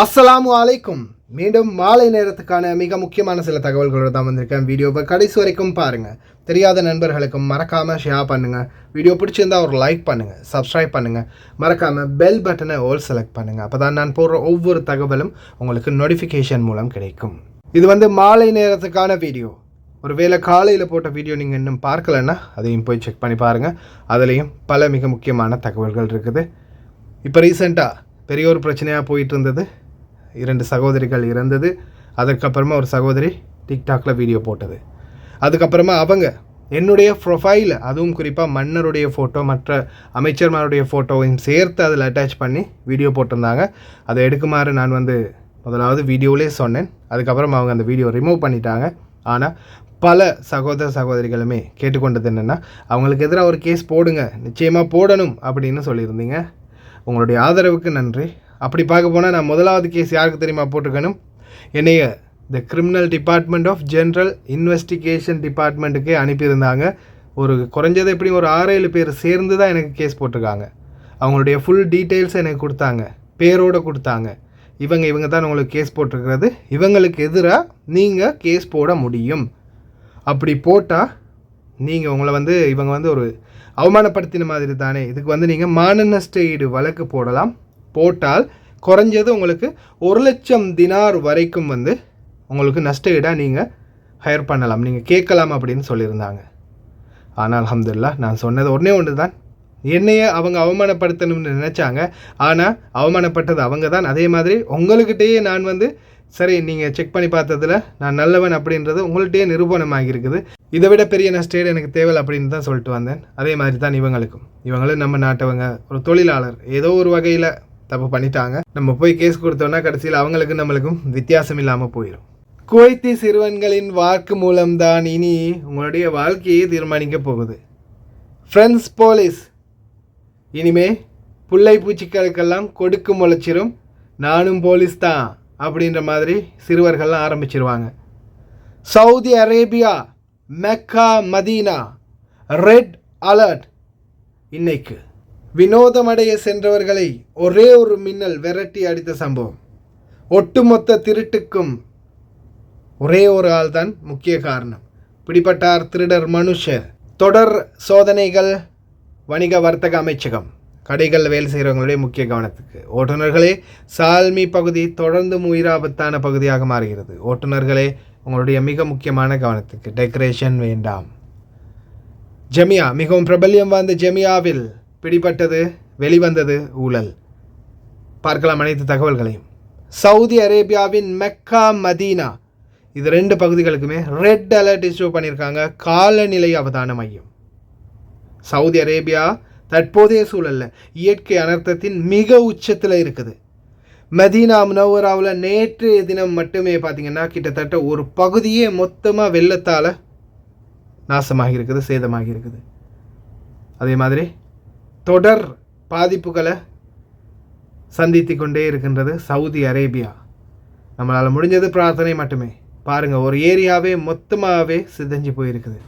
அஸ்ஸலாமு அலைக்கும். மீண்டும் மாலை நேரத்துக்கான மிக முக்கியமான சில தகவல்களோடு தான் வந்திருக்கேன். வீடியோவை கடைசி வரைக்கும் பாருங்கள். தெரியாத நண்பர்களுக்கும் மறக்காமல் ஷேர் பண்ணுங்கள். வீடியோ பிடிச்சிருந்தா ஒரு லைக் பண்ணுங்கள், சப்ஸ்கிரைப் பண்ணுங்கள், மறக்காமல் பெல் பட்டனை ஓல் செலக்ட் பண்ணுங்கள். அப்போ தான் நான் போடுற ஒவ்வொரு தகவலும் உங்களுக்கு நோட்டிஃபிகேஷன் மூலம் கிடைக்கும். இது மாலை நேரத்துக்கான வீடியோ. ஒருவேளை காலையில் போட்ட வீடியோ நீங்கள் இன்னும் பார்க்கலன்னா அதையும் போய் செக் பண்ணி பாருங்கள். அதுலேயும் பல மிக முக்கியமான தகவல்கள் இருக்குது. இப்போ ரீசெண்டாக பெரிய ஒரு பிரச்சனையாக போயிட்டு இருந்தது. 2 சகோதரிகள் இறந்தது. அதுக்கப்புறமா ஒரு சகோதரி டிக்டாக்ல வீடியோ போட்டது. அதுக்கப்புறமா அவங்க என்னுடைய ப்ரொஃபைல், அதுவும் குறிப்பாக மன்னருடைய ஃபோட்டோ, மற்ற அமைச்சர்மாருடைய ஃபோட்டோவையும் சேர்த்து அதில் அட்டாச் பண்ணி வீடியோ போட்டிருந்தாங்க. அதை எடுக்குமாறு நான் முதலாவது வீடியோவிலே சொன்னேன். அதுக்கப்புறம் அவங்க அந்த வீடியோ ரிமூவ் பண்ணிட்டாங்க. ஆனால் பல சகோதரிகளுமே கேட்டுக்கொண்டது என்னென்னா, அவங்களுக்கு எதிராக ஒரு கேஸ் போடுங்க, நிச்சயமாக போடணும் அப்படின்னு சொல்லியிருந்தீங்க. உங்களுடைய ஆதரவுக்கு நன்றி. அப்படி பார்க்க போனால் நான் முதலாவது கேஸ் யாருக்கு தெரியுமா போட்டிருக்கணும்? என்னைய the criminal department of general investigation டிபார்ட்மெண்ட்டுக்கே அனுப்பியிருந்தாங்க. ஒரு குறைஞ்சது எப்படியும் ஒரு 6-7 பேர் சேர்ந்து தான் எனக்கு கேஸ் போட்டிருக்காங்க. அவங்களுடைய ஃபுல் டீட்டெயில்ஸை எனக்கு கொடுத்தாங்க, பேரோடு கொடுத்தாங்க. இவங்க தான் உங்களுக்கு கேஸ் போட்டிருக்கிறது, இவங்களுக்கு எதிராக நீங்கள் கேஸ் போட முடியும். அப்படி போட்டால் நீங்கள் உங்களை இவங்க ஒரு அவமானப்படுத்தின மாதிரி தானே, இதுக்கு நீங்கள் மான நஷ்ட ஈடு வழக்கு போடலாம். போட்டால் குறைஞ்சது உங்களுக்கு 1,00,000 தினார் வரைக்கும் உங்களுக்கு நஷ்ட ஈடாக நீங்கள் ஹையர் பண்ணலாம், நீங்கள் கேட்கலாம் அப்படின்னு சொல்லியிருந்தாங்க. ஆனால் அல்ஹம்துலில்லாஹ், நான் சொன்னது ஒன்று தான். என்னையே அவங்க அவமானப்படுத்தணும்னு நினச்சாங்க. ஆனால் அவமானப்பட்டது அவங்க தான். அதே மாதிரி உங்கள்கிட்டயே நான் சரி, நீங்கள் செக் பண்ணி பார்த்ததில் நான் நல்லவன் அப்படின்றது உங்கள்கிட்டயே நிரூபணமாக இருக்குது. இதை விட பெரிய நஷ்டஈடு எனக்கு தேவை அப்படின்னு தான் சொல்லிட்டு வந்தேன். அதே மாதிரி தான் இவங்களும் நம்ம நாட்டவங்க, ஒரு தொழிலாளர், ஏதோ ஒரு வகையில் தப்பு பண்ணிட்டாங்க. நம்ம போய் கேஸ் கொடுத்தோன்னா கடைசியில் அவங்களுக்கும் நம்மளுக்கும் வித்தியாசம் இல்லாமல் போயிடும். குவைத்தி சிறுவன்களின் வாக்கு மூலம்தான் இனி உங்களுடைய வாழ்க்கையை தீர்மானிக்க போகுது. ஃப்ரெண்ட்ஸ் போலீஸ் இனிமே புள்ளை பூச்சிகளுக்கெல்லாம் கொடுக்கு முளைச்சிரும், நானும் போலீஸ் தான் அப்படின்ற மாதிரி சிறுவர்கள்லாம் ஆரம்பிச்சிருவாங்க. Saudi Arabia, Mecca, Medina red alert. இன்னைக்கு வினோதமடைய சென்றவர்களை ஒரே ஒரு மின்னல் விரட்டி அடித்த சம்பவம். ஒட்டுமொத்த திருட்டுக்கும் ஒரே ஒரு ஆள் தான் முக்கிய காரணம். பிடிபட்டார் திருடர் மனுஷர். தொடர் சோதனைகள். வணிக வர்த்தக அமைச்சகம், கடைகள் வேலை செய்கிறவங்களுடைய முக்கிய கவனத்துக்கு. ஓட்டுநர்களே, சால்மி பகுதி தொடர்ந்து உயிராபத்தான பகுதியாக மாறுகிறது. ஓட்டுநர்களே, உங்களுடைய மிக முக்கியமான கவனத்துக்கு. டெக்கரேஷன் வேண்டாம். ஜமியா, மிகவும் பிரபல்யம் வாய்ந்த ஜமியாவில் பிடிபட்டது, வெளிவந்தது ஊழல். பார்க்கலாம் அனைத்து தகவல்களையும். சவுதி அரேபியாவின் மெக்கா, மதீனா, இது 2 பகுதிகளுக்குமே ரெட் அலர்ட் இஷ்யூ பண்ணியிருக்காங்க. காலநிலை அவதான மையம். சவுதி அரேபியா தற்போதைய சூழலில் இயற்கை அனர்த்தத்தின் மிக உச்சத்தில் இருக்குது. மதீனா முனவ்வராவில் நேற்றைய தினம் மட்டுமே பார்த்திங்கன்னா கிட்டத்தட்ட ஒரு பகுதியே மொத்தமாக வெள்ளத்தால் நாசமாகி இருக்குது, சேதமாகி இருக்குது. அதே மாதிரி தொடர் பாதிப்புகளை சந்தித்து கொண்டே இருக்கின்றது சவுதி அரேபியா. நம்மளால் முடிஞ்சது பிரார்த்தனை மட்டுமே. பாருங்கள், ஒரு ஏரியாவே மொத்தமாகவே சிதைஞ்சு போயிருக்குது.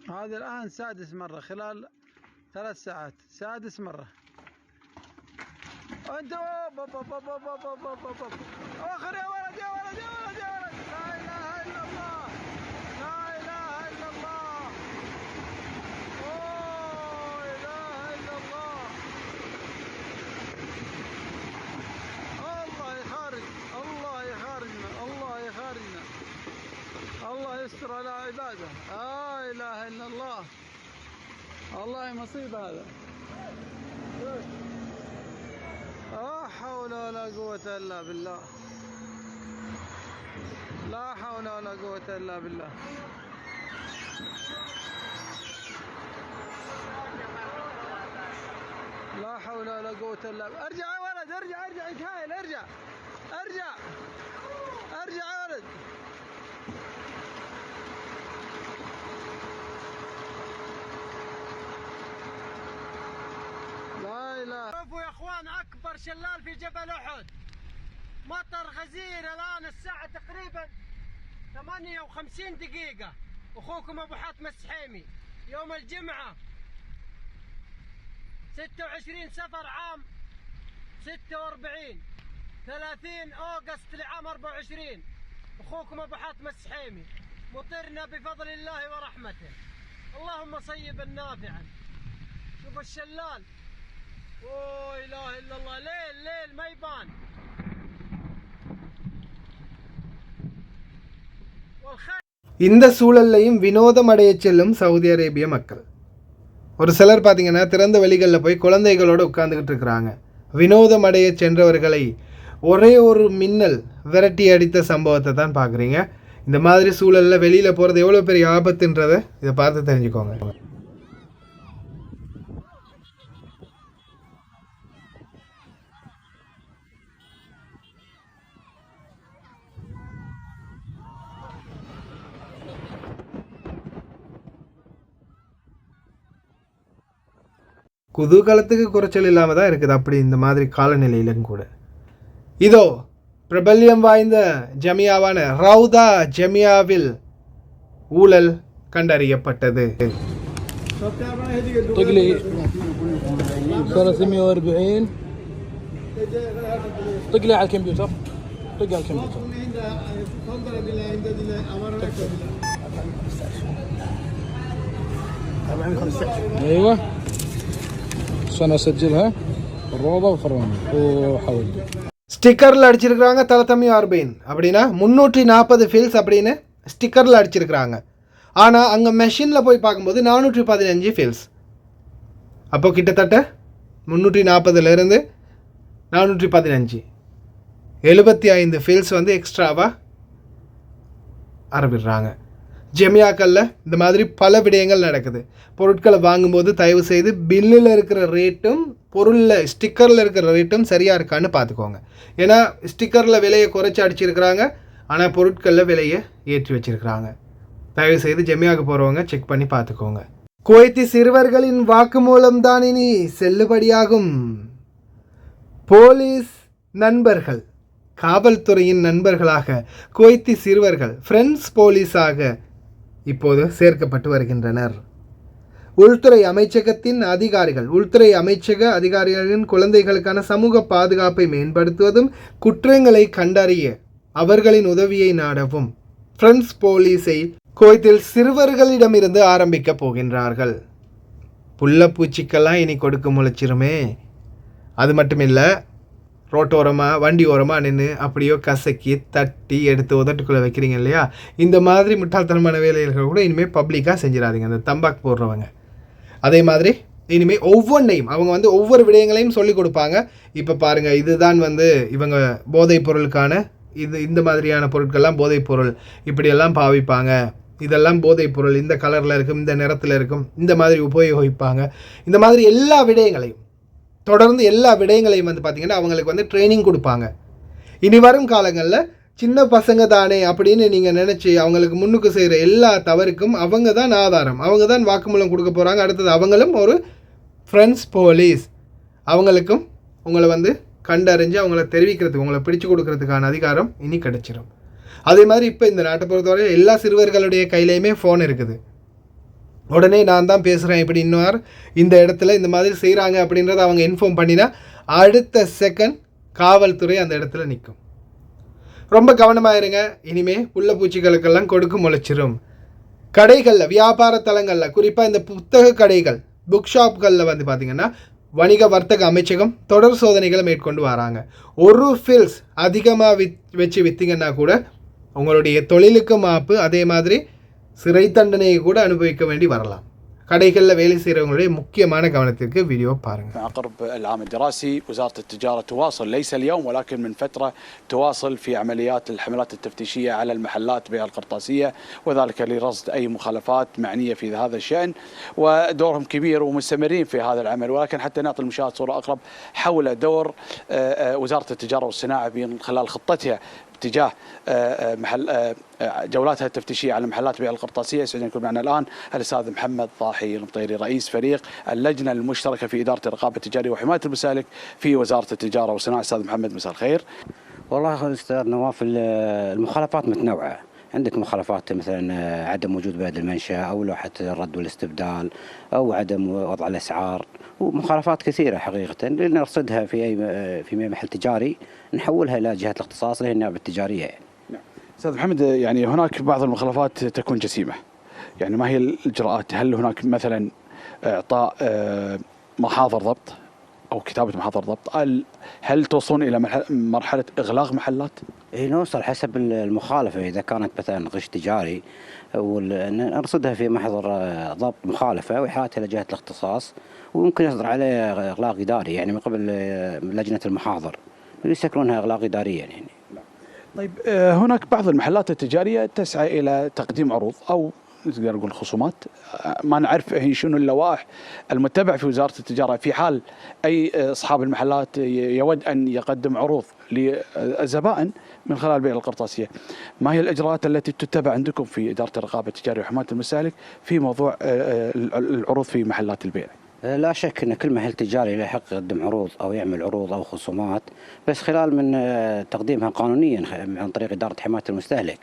هذا الآن سادس مرة خلال 3 ساعات، سادس مرة. أنت آخر يا ولد يا ولد يا ولد يا ولد. لا إله إلا الله، لا إله إلا الله، لا إله إلا الله. الله يخارج، الله يخارجنا، الله يخارجنا، الله يستر على عباده. لا إله إلا الله، والله مصيبة هذا. لا حول ولا قوة إلا بالله، لا حول ولا قوة إلا بالله. لا حول ولا قوة إلا بالله. ارجع يا ولد، ارجع ارجع يتهايل، ارجع ارجع ارجع يا ولد. لا إله. شوفوا يا اخوان، اكبر شلال في جبل احد، مطر غزير الان الساعة تقريبا 58 دقيقة. اخوكم ابو حاتم السحيمي، يوم الجمعة 26 سفر عام 46 30 أغسطس لعام 24. اخوكم ابو حاتم السحيمي، مطرنا بفضل الله ورحمته، اللهم صيبا نافعا. شوف الشلال، لا اله الا الله، ليل ليل ما يبان. இந்த சூழல்லையும் வினோதம் அடைய செல்லும் சவுதி அரேபிய மக்கள். ஒரு சிலர் பார்த்தீங்கன்னா திறந்த வெளிகளில் போய் குழந்தைகளோடு உட்காந்துக்கிட்டு இருக்கிறாங்க. வினோதம் அடைய சென்றவர்களை ஒரே ஒரு மின்னல் விரட்டி அடித்த சம்பவத்தை தான் பார்க்குறீங்க. இந்த மாதிரி சூழலில் வெளியில் போகிறது எவ்வளோ பெரிய ஆபத்துன்றதை இதை பார்த்து தெரிஞ்சுக்கோங்க. குதூகலத்துக்கு குறைச்சல் இல்லாமல் தான் இருக்குது அப்படி இந்த மாதிரி காலநிலையிலும் கூட. இதோ பிரபல்யம் வாய்ந்த ஜமியாவான ரவுதா ஜமியாவில் ஊழல் கண்டறியப்பட்டது. 340 طق لي على الكمبيوتر، طق على الكمبيوتر. ايوه عشان اسجلها الروضه والفرامل وحول. ஸ்டிக்கரில் அடிச்சிருக்கிறாங்க தலத்தமி ஆர்பைன் அப்படின்னா 340 ஃபீல்ஸ் அப்படின்னு ஸ்டிக்கரில் அடிச்சிருக்கிறாங்க. ஆனால் அங்கே மெஷினில் போய் பார்க்கும்போது 415 ஃபீல்ஸ். அப்போ கிட்டத்தட்ட 340லேருந்து 415 75 ஃபீல்ஸ் வந்து எக்ஸ்ட்ராவாக ஆரம்பிடுறாங்க. ஜெமியாக்களில் இந்த மாதிரி பல விடயங்கள் நடக்குது. பொருட்களை வாங்கும்போது தயவு செய்து பில்லில் இருக்கிற ரேட்டும் பொருளில் ஸ்டிக்கரில் இருக்கிற ரேட்டும் சரியாக இருக்கான்னு பார்த்துக்கோங்க. ஏன்னா ஸ்டிக்கரில் விலையை குறைச்சி அடிச்சிருக்கிறாங்க, ஆனால் பொருட்களில் விலையை ஏற்றி வச்சுருக்கிறாங்க. தயவு செய்து ஜெமியாவுக்கு போகிறவங்க செக் பண்ணி பார்த்துக்கோங்க. குவைத்தி சிறுவர்களின் வாக்குமூலம் தான் இனி செல்லுபடியாகும். போலீஸ் நண்பர்கள், காவல்துறையின் நண்பர்களாக குவைத்தி சிறுவர்கள் ஃப்ரெண்ட்ஸ் போலீஸாக இப்போது சேர்க்கப்பட்டு வருகின்றனர். உள்துறை அமைச்சகத்தின் அதிகாரிகள், உள்துறை அமைச்சக அதிகாரிகளின் குழந்தைகளுக்கான சமூக பாதுகாப்பை மேம்படுத்துவதும் குற்றங்களை கண்டறிய அவர்களின் உதவியை நாடவும் ஃப்ரெண்ட்ஸ் போலீஸை குவைத்தில் சிறுவர்களிடமிருந்து ஆரம்பிக்கப் போகின்றார்கள். புள்ளப்பூச்சிக்கெல்லாம் இனி கொடுக்க முளைச்சிருமே. அது மட்டும் இல்லை, ரோட்டோரமாக வண்டி ஓரமாக நின்று அப்படியோ கசக்கி தட்டி எடுத்து உதட்டுக்குள்ளே வைக்கிறீங்க இல்லையா, இந்த மாதிரி முட்டாள்தனமான வேலைகள் கூட இனிமேல் பப்ளிக்காக செஞ்சிடாதீங்க அந்த தம்பாக்கு போடுறவங்க. அதே மாதிரி இனிமேல் ஒவ்வொன்றையும் அவங்க வந்து ஒவ்வொரு விடயங்களையும் சொல்லிக் கொடுப்பாங்க. இப்போ பாருங்கள், இதுதான் வந்து இவங்க போதைப் பொருளுக்கான இந்த மாதிரியான பொருட்கள்லாம் போதைப் பொருள், இப்படியெல்லாம் பாவிப்பாங்க, இதெல்லாம் போதைப் பொருள், இந்த கலரில் இருக்கும், இந்த நிறத்தில் இருக்கும், இந்த மாதிரி உபயோகிப்பாங்க. இந்த மாதிரி எல்லா விடயங்களையும் தொடர்ந்து எல்லா விடயங்களையும் வந்து பார்த்திங்கன்னா அவங்களுக்கு வந்து ட்ரைனிங் கொடுப்பாங்க. இனி வரும் காலங்களில் சின்ன பசங்க தானே அப்படின்னு நீங்கள் நினச்சி அவங்களுக்கு முன்னுக்கு செய்கிற எல்லா தவறுக்கும் அவங்க தான் ஆதாரம், அவங்க தான் வாக்குமூலம் கொடுக்க போகிறாங்க. அடுத்தது அவங்களும் ஒரு ஃப்ரெண்ட்ஸ் போலீஸ், அவங்களுக்கும் உங்களை வந்து கண்டறிஞ்சு அவங்கள தெரிவிக்கிறதுக்கு, உங்களை பிடிச்சு கொடுக்கறதுக்கான அதிகாரம் இனி கிடைச்சிடும். அதே மாதிரி இப்போ இந்த நாட்டை பொறுத்தவரை எல்லா சிறுவர்களுடைய கையிலையுமே ஃபோன் இருக்குது. உடனே நான் தான் பேசுகிறேன் இப்படி இன்னொரு இந்த இடத்துல இந்த மாதிரி செய்கிறாங்க அப்படின்றத அவங்க இன்ஃபார்ம் பண்ணினா அடுத்த செகண்ட் காவல்துறை அந்த இடத்துல நிற்கும். ரொம்ப கவனமாக இருங்க. இனிமேல் புள்ள பூச்சிகளுக்கெல்லாம் கொடுக்கு முளைச்சிரும். கடைகளில், வியாபார தலங்களில், குறிப்பாக இந்த புத்தக கடைகள், புக் ஷாப்களில் வந்து பார்த்திங்கன்னா வணிக வர்த்தக அமைச்சகம் தொடர் சோதனைகளை மேற்கொண்டு வராங்க. ஒரு ஃபில்ஸ் அதிகமாக வச்சு விற்றீங்கன்னா கூட உங்களுடைய தொழிலுக்கு மாப்பு, அதே மாதிரி சிறை தண்டனையை கூட அனுபவிக்க வேண்டி வரலாம். கடைகளில் வேலை செய்கிறவங்களுடைய முக்கியமான கவனத்திற்கு வீடியோ பாருங்கள். عقب العام الدراسي وزارة التجارة تواصل ليس اليوم ولكن من فترة تواصل في عمليات الحملات التفتيشية على المحلات بيع القرطاسية، وذلك لرصد أي مخالفات معنية في هذا الشأن، ودورهم كبير ومستمرين في هذا العمل. ولكن حتى نعطي المشاهد صورة أقرب حول دور وزارة التجارة والصناعة من خلال خطتها اتجاه جولاتها التفتيشية على محلات بيع القرطاسية. يسعدنا يكون معنا الآن الأستاذ محمد ضاحي المطيري رئيس فريق اللجنة المشتركة في إدارة الرقابة التجارية وحماية المستهلك في وزارة التجارة والصناعة. أستاذ محمد مساء الخير. والله أستاذ نواف المخالفات متنوعة. عندك مخالفات مثلا عدم وجود بيد المنشأ أو لوحة الرد والاستبدال أو عدم وضع الأسعار، ومخالفات كثيرة حقيقة نرصدها في محل تجاري نحولها إلى جهة الاختصاص اللي هي النيابة التجارية. نعم. أستاذ محمد، يعني هناك بعض المخالفات تكون جسيمة، يعني ما هي الإجراءات؟ هل هناك مثلا إعطاء محاضر ضبط أو كتابة محاضر ضبط؟ هل توصلون إلى مرحلة إغلاق محلات؟ نوصل حسب المخالفة. إذا كانت مثلا غش تجاري نرصدها في محضر ضبط مخالفة وإحالتها إلى جهة الاختصاص، ويمكن يصدر عليه إغلاق إداري يعني من قبل لجنة المحاضر، يسكرونها إغلاق إداريا يعني. طيب، هناك بعض المحلات التجارية تسعى إلى تقديم عروض أو نقدر نقول خصومات، ما نعرف هي شنو اللوائح المتبعة في وزارة التجارة في حال أي أصحاب المحلات يود أن يقدم عروض للزبائن من خلال بيع القرطاسية. ما هي الإجراءات التي تتبع عندكم في إدارة الرقابة التجارية وحماية المستهلك في موضوع العروض في محلات البيع؟ لا شك أن كل محل تجاري له حق يقدم عروض أو يعمل عروض أو خصومات، بس خلال من تقديمها قانونيا عن طريق إدارة حماية المستهلك.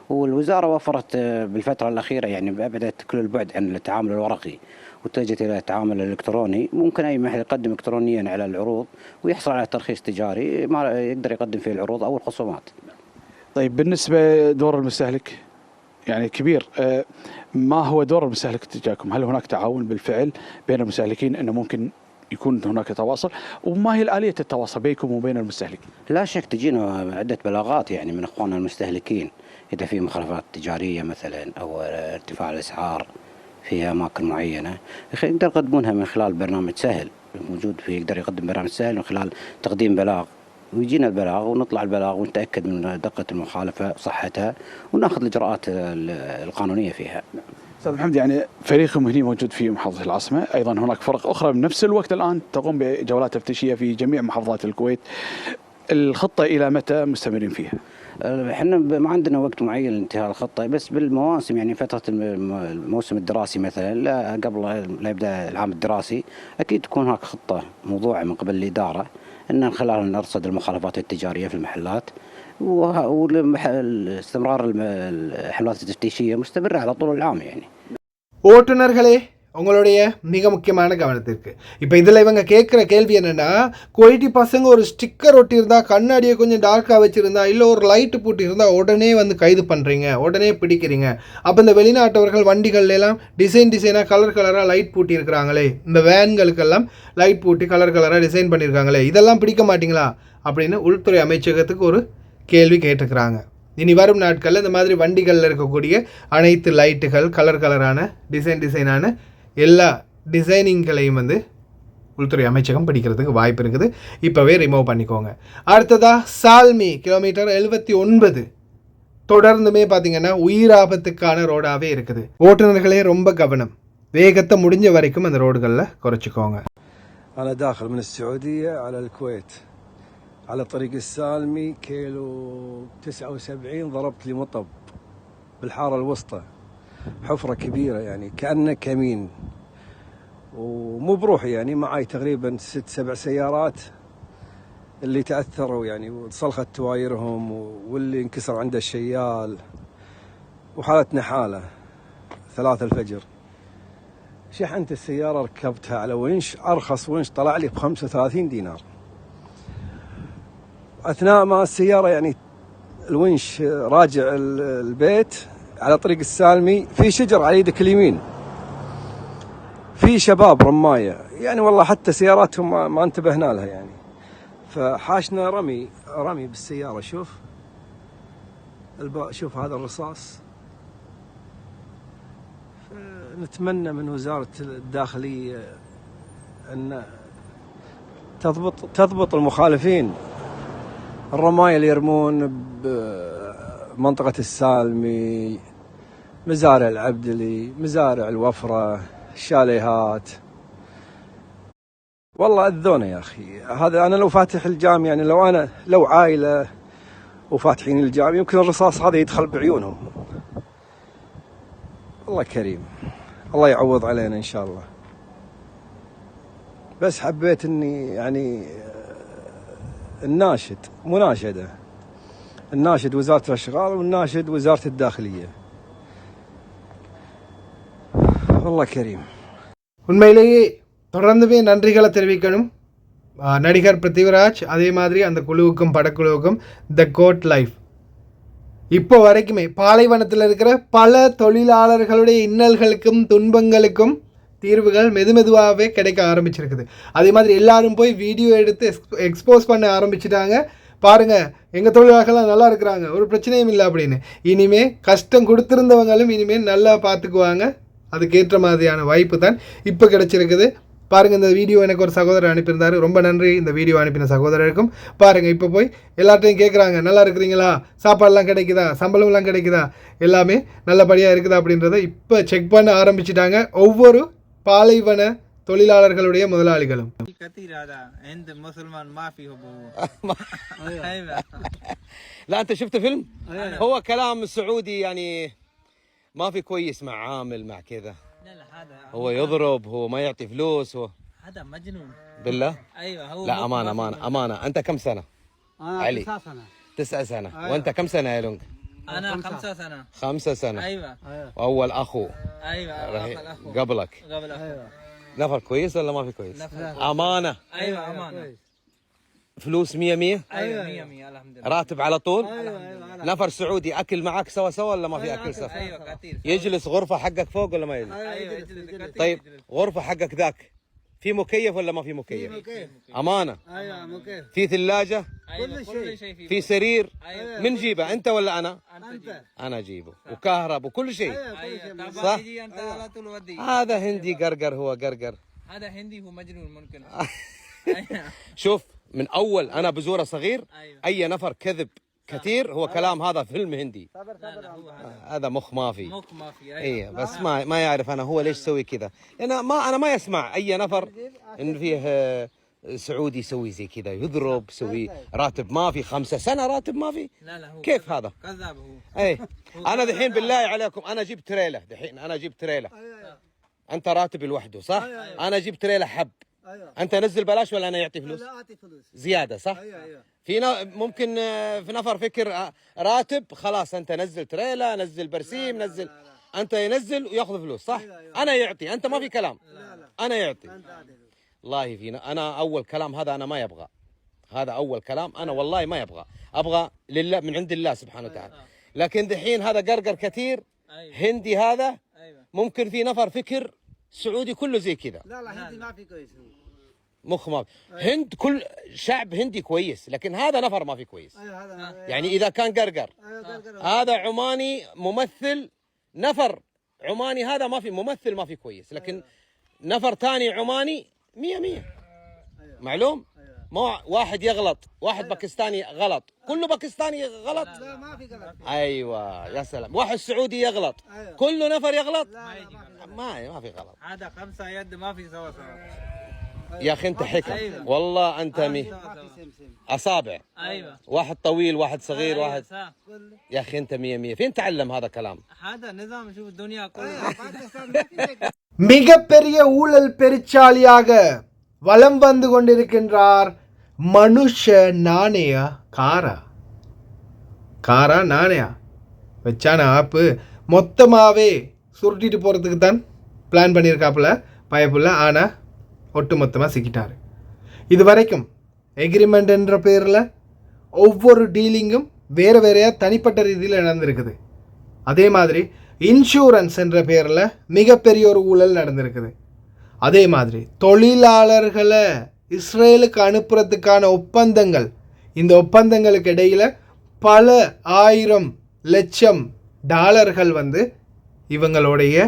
والوزارة وفرت بالفترة الأخيرة يعني أبعدت كل البعد عن التعامل الورقي واتجهت إلى التعامل الإلكتروني. ممكن أي محل يقدم إلكترونيا على العروض ويحصل على ترخيص تجاري ما يقدر يقدم فيه العروض أو الخصومات. طيب، بالنسبة دور المستهلك يعني كبير، ما هو دور المستهلك تجاهكم؟ هل هناك تعاون بالفعل بين المستهلكين أنه ممكن يكون هناك تواصل؟ وما هي آلية التواصل بينكم وبين المستهلكين؟ لا شك تجينا عدة بلاغات يعني من إخواننا المستهلكين إذا في مخالفات تجارية مثلا أو ارتفاع الأسعار في أماكن معينة، يقدر يقدمونها من خلال برنامج سهل موجود فيه، يقدر يقدم برنامج سهل من خلال تقديم بلاغ، ويجينا البلاغ ونطلع البلاغ ونتأكد من دقة المخالفة صحتها وناخذ الإجراءات القانونية فيها. أستاذ محمد، يعني فريقكم هنا موجود في محافظة العاصمة، أيضا هناك فرق أخرى بنفس الوقت الآن تقوم بجولات تفتيشية في جميع محافظات الكويت. الخطة إلى متى مستمرين فيها؟ احنا ما عندنا وقت معين لانتهاء الخطة، بس بالمواسم يعني فترة الموسم الدراسي مثلا لا قبل لا يبدأ العام الدراسي أكيد تكون هناك خطة موضوعة من قبل الإدارة أن من خلالها نرصد المخالفات التجارية في المحلات، واستمرار الحملات التفتيشية مستمرة على طول العام يعني. ஓட்டுநர்களே, உங்களுடைய மிக முக்கியமான கவனத்திற்கு இப்போ இதில் இவங்க கேட்குற கேள்வி என்னென்னா, குவைட்டி பசங்க ஒரு ஸ்டிக்கர் ஒட்டியிருந்தா, கண்ணாடியை கொஞ்சம் டார்க்காக வச்சுருந்தா, இல்லை ஒரு லைட்டு போட்டிருந்தால் உடனே வந்து கைது பண்ணுறீங்க, உடனே பிடிக்கிறீங்க. அப்போ இந்த வெளிநாட்டவர்கள் வண்டிகள்லாம் டிசைனாக கலராக லைட் பூட்டியிருக்கிறாங்களே, இந்த வேன்களுக்கெல்லாம் லைட் பூட்டி கலராக டிசைன் பண்ணியிருக்காங்களே, இதெல்லாம் பிடிக்க மாட்டிங்களா அப்படின்னு உள்துறை அமைச்சகத்துக்கு ஒரு கேள்வி கேட்டுக்கிறாங்க. இனி வரும் நாட்களில் இந்த மாதிரி வண்டிகளில் இருக்கக்கூடிய அனைத்து லைட்டுகள் கலரான டிசைனான எல்லா டிசைனிங்களையும் வந்து உள்துறை அமைச்சகம் படிக்கிறதுக்கு வாய்ப்பு இருக்குது. இப்போவே ரிமூவ் பண்ணிக்கோங்க. அடுத்ததாக சால்மி கிலோமீட்டர் 79 தொடர்ந்துமே பார்த்திங்கன்னா உயிராபத்துக்கான ரோடாகவே இருக்குது. ஓட்டுநர்களே ரொம்ப கவனம், வேகத்தை முடிஞ்ச வரைக்கும் அந்த ரோடுகளில் குறைச்சிக்கோங்க. أنا داخل من السعودية على الكويت على طريق السالمي كيلو 79 ضربت لي مطب بالحارة الوسطى، حفرة كبيرة يعني كأنه كمين، ومو بروحي يعني معي تقريبا 6-7 سيارات اللي تأثروا يعني وتصلخت توايرهم واللي انكسر عنده الشيال، وحالتنا حالة 3 الفجر. شحنت السيارة ركبتها على ونش، أرخص ونش طلع لي ب35 دينار. أثناء ما السيارة يعني الونش راجع البيت على طريق السالمي، في شجر على يدك اليمين، في شباب رماية يعني والله حتى سياراتهم ما انتبهنا لها يعني، فحاشنا رمي بالسيارة. شوف هذا الرصاص. نتمنى من وزارة الداخلية أن تضبط المخالفين، الرماية اللي يرمون بمنطقة السالمي، مزارع العبدلي، مزارع الوفرة، الشاليهات. والله أذونا يا أخي. هذا أنا لو فاتح الجام يعني، لو عائلة وفاتحين الجام يمكن الرصاص هذا يدخل بعيونهم. الله كريم، الله يعوض علينا إن شاء الله. بس حبيت إني يعني الناشد وزارة الأشغال والناشد وزارة الداخلية. والله كريم. உண்மையிலேயே தொடர்ந்துமே நன்றிகளை தெரிவிக்கணும் நடிகர் பிருத்திவிராஜ், அதே மாதிரி அந்த குழுவுக்கும் படக்குழுவுக்கும் த கோட் லைஃப். இப்போ வரைக்குமே பாலைவனத்தில் இருக்கிற பல தொழிலாளர்களுடைய இன்னல்களுக்கும் துன்பங்களுக்கும் தீர்வுகள் மெதுவாகவே கிடைக்க ஆரம்பிச்சிருக்குது. அதே மாதிரி எல்லாரும் போய் வீடியோ எடுத்து எக்ஸ்போஸ் பண்ண ஆரம்பிச்சிட்டாங்க. பாருங்கள், எங்கள் தொழிலாளர்கள்லாம் நல்லா இருக்கிறாங்க, ஒரு பிரச்சனையும் இல்லை அப்படின்னு. இனிமேல் கஷ்டம் கொடுத்துருந்தவங்களும் இனிமேல் நல்லா பார்த்துக்குவாங்க. அதுக்கேற்ற மாதிரியான வாய்ப்பு தான் இப்போ கிடச்சிருக்குது. பாருங்கள், இந்த வீடியோ எனக்கு ஒரு சகோதரர் அனுப்பியிருந்தார். ரொம்ப நன்றி இந்த வீடியோ அனுப்பின சகோதரருக்கும். பாருங்கள், இப்போ போய் எல்லார்ட்டையும் கேட்குறாங்க, நல்லா இருக்கிறீங்களா, சாப்பாடெலாம் கிடைக்குதா, சம்பளம்லாம் கிடைக்குதா, எல்லாமே நல்லபடியாக இருக்குதா அப்படின்றத இப்போ செக் பண்ண ஆரம்பிச்சிட்டாங்க ஒவ்வொரு பாலைவன தொழிலாளர்களுடைய முதலாளிகளும். لا أنت شفت فيلم؟ هو كلام سعودي يعني ما في كويس مع عامل مع كذا. لا هذا هو يضرب، هو ما يعطي فلوس، هو هذا مجنون بالله. ايوه هو لا أمانة. أنت كم سنة؟ علي 9 سنة. وأنت كم سنة يا لونج؟ انا 5 سنة. 5 سنة. ايوه وأول أخو ايوه اخو قبلك. قبل اخو. نفر كويس ولا ما في كويس؟ أمانة. ايوه امانه. فلوس 100 ايوه 100 الحمد لله. راتب على طول. نفر سعودي أكل معك سوا ولا ما في أكل سوا؟ ايوه كثير. يجلس غرفة حقك فوق ولا ما يجلس؟ ايوه يجلس. طيب غرفة حقك ذاك في مكيف ولا ما في مكيف؟ أمانة. ايوه مكيف. في ثلاجة؟ ايوه كل شيء في سرير؟ أيوة. من جيبه أنت ولا أنا؟ انت أنا أجيبه. وكهرب وكل شيء. ايوه صح؟ تيجي انت على طول ودي. هذا هندي قرقر، هو قرقر. هذا هندي هو مجنون ممكن. شوف، من أول أنا بزوره صغير أيوة. أي نفر كذب كثير هو كلام هذا فيلم هندي. لا هو هذا مخ ما في. مخ ما في. ايه بس ما يعرف انا هو ليش يسوي كذا، لان انا ما يسمع اي نفر ان فيه سعودي يسوي زي كذا، يضرب، يسوي راتب ما في 5 سنة راتب ما في. لا هو كيف هذا؟ كذاب هو. ايه انا دحين بالله عليكم انا اجيب تريلا، انت راتب لوحده صح؟ انا اجيب تريلا حب، انت نزل بلاش ولا انا يعطي فلوس؟ لا اعطي فلوس زيادة صح؟ في ممكن في نفر فكر راتب خلاص انت نزل تريلا، نزل برسيم، نزل. انت ينزل وياخذ فلوس صح؟ انا يعطي، انت ما في كلام. انا يعطي. والله فينا انا اول كلام هذا انا ما يبغى، هذا اول كلام انا والله ما يبغى، ابغى لله من عند الله سبحانه وتعالى. لكن دحين هذا قرقر كثير هندي، هذا ممكن في نفر فكر سعودي كله زي كذا. لا هندي ما في كويس. مخ ما هند كل شعب هندي كويس، لكن هذا نفر ما في كويس. يعني اذا كان قرقر هذا عماني ممثل، نفر عماني هذا ما في ممثل ما في كويس، لكن نفر ثاني عماني 100 معلوم. ما واحد يغلط، واحد باكستاني غلط، كله باكستاني غلط. لا ما في غلط. ايوه يا سلام. واحد سعودي يغلط، كله نفر يغلط. ما في غلط. هذا 5 يد ما في سوا. يا اخي انت حكم. والله انت اصابع. ايوه واحد طويل، واحد صغير، واحد. صح. يا اخي انت 100 فين تعلم هذا كلام؟ هذا نظام شوف الدنيا كلها. மிகப்பெரிய ஊழல் பெருச்சாலியாக வலம் வந்து கொண்டிருக்கின்றார் மனுஷ நாணயா காரா நாணயா வச்சான ஆப்பு மொத்தமாகவே சுருட்டிட்டு போகிறதுக்கு தான் பிளான் பண்ணியிருக்காப்புல பயப்புள்ள, ஆனால் ஒட்டுமொத்தமாக சிக்கிட்டார். இது வரைக்கும் எக்ரிமெண்ட் என்ற பேரில் ஒவ்வொரு டீலிங்கும் வேறு வேறையாக தனிப்பட்ட ரீதியில் நடந்திருக்குது. அதே மாதிரி இன்சூரன்ஸ் என்ற பேரில் மிகப்பெரிய ஒரு ஊழல் நடந்திருக்குது. அதே மாதிரி தொழிலாளர்களை இஸ்ரேலுக்கு அனுப்புறதுக்கான ஒப்பந்தங்கள், இந்த ஒப்பந்தங்களுக்கு இடையில் பல ஆயிரம் லட்சம் டாலர்கள் வந்து இவங்களுடைய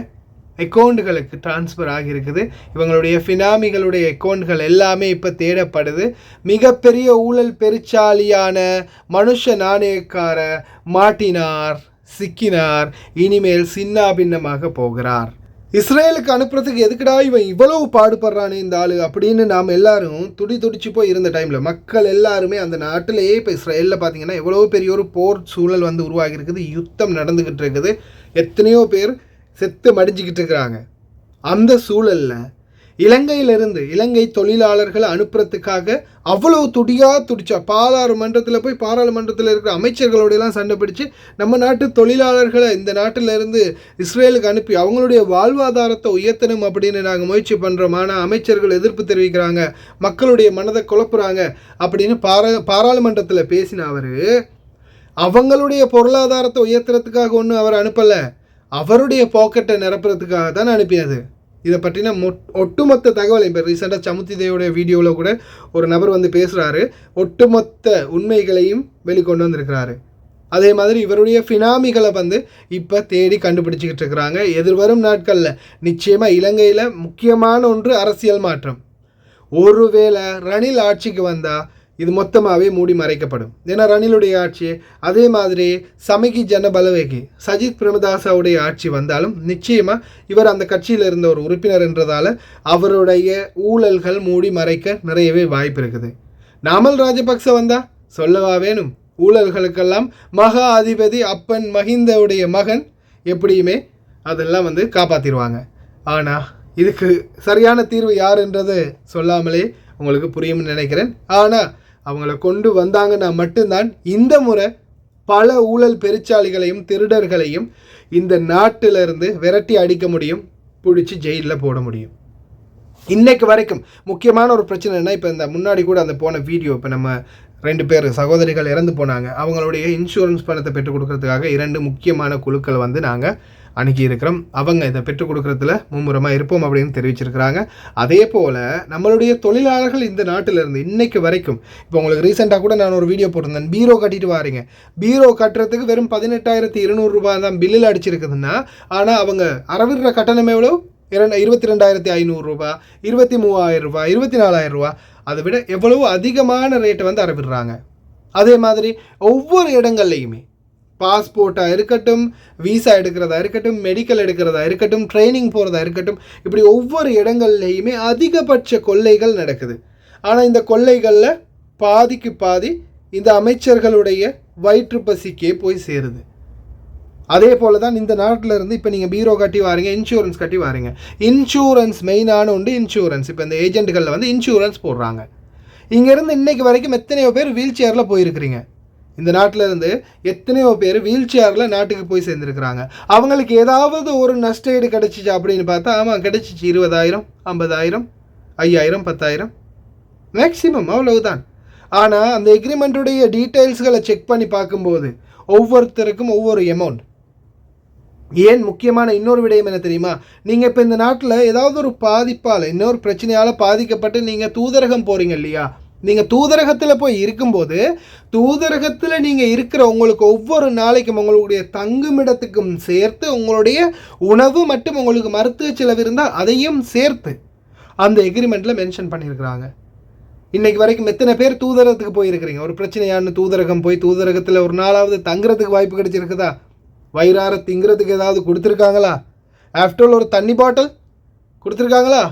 அக்கௌண்ட்டுகளுக்கு டிரான்ஸ்ஃபர் ஆகியிருக்குது. இவங்களுடைய ஃபினாமிகளுடைய அக்கௌண்ட்கள் எல்லாமே இப்போ தேடப்படுது. மிகப்பெரிய ஊழல் பெருச்சாலியான மனுஷ நாணயக்கார மாட்டினார், சிக்கினார், இனிமேல் சின்னா பின்னமாக போகிறார். இஸ்ரேலுக்கு அனுப்புறதுக்கு எதுக்குடா இவன் இவ்வளவு பாடுபடுறானே இந்த ஆள் அப்படின்னு நாம் எல்லாரும் துடிச்சு போய் இருந்த டைமில் மக்கள் எல்லாருமே அந்த நாட்டிலேயே இப்போ இஸ்ரேலில் பார்த்தீங்கன்னா எவ்வளோ பெரிய ஒரு போர் சூழல் வந்து உருவாகி இருக்குது. யுத்தம் நடந்துக்கிட்டு இருக்குது. எத்தனையோ பேர் செத்து மடிஞ்சிக்கிட்டு இருக்கிறாங்க. அந்த சூழலில் இலங்கை தொழிலாளர்களை அனுப்புறதுக்காக அவ்வளோ துடிச்சா பாராளுமன்றத்தில் இருக்கிற அமைச்சர்களோடையெல்லாம் சண்டை பிடிச்சு நம்ம நாட்டு தொழிலாளர்களை இந்த நாட்டிலிருந்து இஸ்ரேலுக்கு அனுப்பி அவங்களுடைய வாழ்வாதாரத்தை உயர்த்தணும் அப்படின்னு நாங்கள் முயற்சி பண்ணுறோம். ஆனால் அமைச்சர்கள் எதிர்ப்பு தெரிவிக்கிறாங்க, மக்களுடைய மனதை குழப்புறாங்க அப்படின்னு பாராளுமன்றத்தில் பேசின அவர் அவங்களுடைய பொருளாதாரத்தை உயர்த்துறதுக்காக ஒன்றும் அவர் அனுப்பலை, அவருடைய பாக்கெட்டை நிரப்புறதுக்காக தான் அனுப்பியது. இதை பற்றின ஒட்டுமொத்த தகவல் இப்போ ரீசெண்டாக சமுத்திதேயோடைய வீடியோவில் கூட ஒரு நபர் வந்து பேசுகிறாரு, ஒட்டுமொத்த உண்மைகளையும் வெளிக்கொண்டு வந்திருக்கிறாரு. அதே மாதிரி இவருடைய ஃபினாமிகளை வந்து இப்போ தேடி கண்டுபிடிச்சிக்கிட்டு இருக்கிறாங்க. எதிர்வரும் நாட்களில் நிச்சயமாக இலங்கையில் முக்கியமான ஒன்று அரசியல் மாற்றம். ஒருவேளை ரணில் ஆட்சிக்கு வந்தால் இது மொத்தமாகவே மூடி மறைக்கப்படும். ஏன்னா ரணிலுடைய ஆட்சி, அதே மாதிரி சமிகி ஜனபலவேகி சஜித் பிரேமதாசவுடைய ஆட்சி வந்தாலும் நிச்சயமாக இவர் அந்த கட்சியில் இருந்த ஒரு உறுப்பினர் என்றதால் அவருடைய ஊழல்கள் மூடி மறைக்க நிறையவே வாய்ப்பு இருக்குது. நாமல் ராஜபக்ச வந்தால் சொல்லவா வேணும், ஊழல்களுக்கெல்லாம் மகா அதிபதி அப்பன் மஹிந்தவுடைய மகன் எப்படியுமே அதெல்லாம் வந்து காப்பாற்றிடுவாங்க. ஆனால் இதுக்கு சரியான தீர்வு யாருன்றது சொல்லாமலே உங்களுக்கு புரியும்னு நினைக்கிறேன். ஆனால் அவங்கள கொண்டு வந்தாங்கன்னா மட்டும்தான் இந்த முறை பல ஊழல் பெருச்சாளிகளையும் திருடர்களையும் இந்த நாட்டிலிருந்து விரட்டி அடிக்க முடியும், பிடிச்சி ஜெயிலில் போட முடியும். இன்னைக்கு வரைக்கும் முக்கியமான ஒரு பிரச்சனைனா, இப்போ இந்த முன்னாடி கூட அந்த போன வீடியோ, இப்போ நம்ம 2 பேர் சகோதரிகள் இறந்து போனாங்க, அவங்களுடைய இன்சூரன்ஸ் பணத்தை பெற்றுக் கொடுக்கறதுக்காக 2 முக்கியமான குழுக்கள் வந்து நாங்கள் அணுகி இருக்கிறோம். அவங்க இதை பெற்றுக் கொடுக்கறதுல மும்முரமாக இருப்போம் அப்படின்னு தெரிவிச்சிருக்கிறாங்க. அதே போல் நம்மளுடைய தொழிலாளர்கள் இந்த நாட்டிலிருந்து இன்னைக்கு வரைக்கும், இப்போ உங்களுக்கு ரீசெண்டாக கூட நான் ஒரு வீடியோ போட்டிருந்தேன், பீரோ கட்டிட்டு வாரீங்க, பீரோ கட்டுறதுக்கு வெறும் 18,200 ரூபாய் தான் பில்லில் அடிச்சிருக்குதுன்னா, ஆனால் அவங்க அறவிடுற கட்டணம் எவ்வளோ, 22,500 ரூபா, 23,000 ரூபா, 24,000 ரூபா, அதை விட எவ்வளவோ அதிகமான ரேட்டை வந்து அறவிடுறாங்க. அதே மாதிரி ஒவ்வொரு இடங்கள்லையுமே பாஸ்போர்ட்டாக இருக்கட்டும், வீசா எடுக்கிறதா இருக்கட்டும், மெடிக்கல் எடுக்கிறதா இருக்கட்டும், ட்ரைனிங் போகிறதா இருக்கட்டும், இப்படி ஒவ்வொரு இடங்கள்லையுமே அதிகபட்ச கொள்ளைகள் நடக்குது. ஆனால் இந்த கொள்ளைகளில் பாதிக்கு பாதி இந்த அமைச்சர்களுடைய வயிற்று பசிக்கே போய் சேருது. அதே போல் தான் இந்த நாட்டில் இருந்து இப்போ நீங்கள் பீரோ கட்டி வாரீங்க, இன்சூரன்ஸ் கட்டி வாரீங்க. இன்சூரன்ஸ் மெயினான ஒன்று இன்சூரன்ஸ். இப்போ இந்த ஏஜென்ட்டுகளில் வந்து இன்சூரன்ஸ் போடுறாங்க. இங்கேருந்து இன்றைக்கு வரைக்கும் எத்தனையோ பேர் வீல் சேரில் போயிருக்கிறீங்க. இந்த நாட்டில் இருந்து எத்தனையோ பேர் வீல் சேரில் நாட்டுக்கு போய் சேர்ந்துருக்குறாங்க. அவங்களுக்கு ஏதாவது ஒரு நஷ்டஈடு கிடச்சிச்சா அப்படின்னு பார்த்தா, ஆமாம் கிடச்சிச்சு, 20,000, 50,000, 5,000, 10,000 மேக்ஸிமம், அவ்வளவுதான். ஆனால் அந்த எக்ரிமெண்ட்டுடைய டீட்டெயில்ஸ்களை செக் பண்ணி பார்க்கும்போது ஒவ்வொருத்தருக்கும் ஒவ்வொரு அமௌண்ட். ஏன் முக்கியமான இன்னொரு விடயம் என்ன தெரியுமா, நீங்கள் இப்போ இந்த நாட்டில் ஏதாவது ஒரு பாதிப்பால், இன்னொரு பிரச்சனையால் பாதிக்கப்பட்டு நீங்கள் தூதரகம் போகிறீங்க இல்லையா, நீங்கள் தூதரகத்தில் போய் இருக்கும்போது தூதரகத்தில் நீங்கள் இருக்கிற உங்களுக்கு ஒவ்வொரு நாளைக்கும் உங்களுடைய தங்குமிடத்துக்கும் சேர்த்து உங்களுடைய உணவு மற்றும் உங்களுக்கு மருத்துவ செலவு இருந்தால் அதையும் சேர்த்து அந்த எக்ரிமெண்ட்டில் மென்ஷன் பண்ணியிருக்கிறாங்க. இன்றைக்கு வரைக்கும் எத்தனை பேர் தூதரகத்துக்கு போயிருக்கிறீங்க? ஒரு பிரச்சனையான தூதரகம் போய் தூதரகத்தில் ஒரு நாளாவது தங்குறதுக்கு வாய்ப்பு கிடைச்சிருக்குதா? வயிறார திங்கிறதுக்கு ஏதாவது கொடுத்துருக்காங்களா? ஆஃப்டர் ஆல் ஒரு தண்ணி பாட்டில் கொடுத்துருக்காங்களா?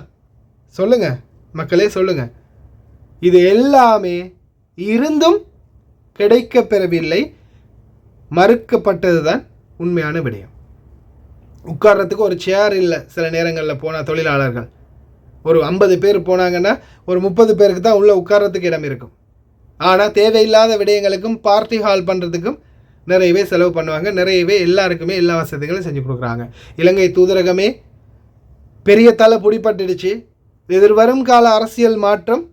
சொல்லுங்கள் மக்களே, சொல்லுங்கள். இது எல்லாமே இருந்தும் கிடைக்கப்பெறவில்லை, மறுக்கப்பட்டது தான் உண்மையான விடயம். உட்கார்றதுக்கு ஒரு சேர் இல்லை. சில நேரங்களில் போனால் தொழிலாளர்கள் ஒரு 50 பேர் போனாங்கன்னா ஒரு 30 பேருக்கு தான் உள்ளே உட்கார்றதுக்கு இடம் இருக்கும். ஆனால் தேவையில்லாத விடயங்களுக்கும் பார்ட்டி ஹால் பண்ணுறதுக்கும் நிறையவே செலவு பண்ணுவாங்க. நிறையவே எல்லாருக்குமே எல்லா வசதிகளும் செஞ்சு கொடுக்குறாங்க. இலங்கை தூதரகமே பெரிய தலை பிடிப்பட்டுடுச்சு. எதிர்வரும் கால அரசியல் மாற்றம்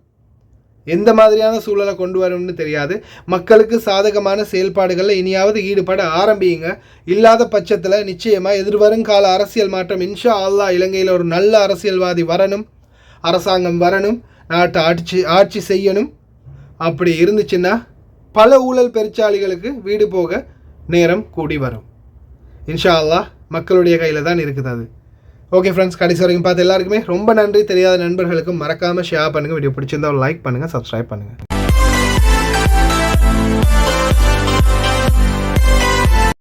எந்த மாதிரியான சூழலை கொண்டு வரும்னு தெரியாது. மக்களுக்கு சாதகமான செயல்பாடுகளில் இனியாவது ஈடுபட ஆரம்பியுங்க. இல்லாத பட்சத்தில் நிச்சயமாக எதிர்வரும் கால அரசியல் மாற்றம் இன்ஷா அல்லாஹ் இலங்கையில் ஒரு நல்ல அரசியல்வாதி வரணும், அரசாங்கம் வரணும், நாட்டை ஆட்சி செய்யணும். அப்படி இருந்துச்சுன்னா பல ஊழல் பெருச்சாளிகளுக்கு வீடு போக நேரம் கூடி வரும். இன்ஷா அல்லாஹ் மக்களுடைய கையில் தான் இருக்குது அது. ஓகே ஃப்ரெண்ட்ஸ், கடைசி வரைக்கும் பார்த்து எல்லாருக்குமே ரொம்ப நன்றி. தெரியாத நண்பர்களுக்கும் மறக்காமல் ஷேர் பண்ணுங்கள். வீடியோ பிடிச்சிருந்தா ஒரு லைக் பண்ணுங்கள், சப்ஸ்கிரைப் பண்ணுங்கள்.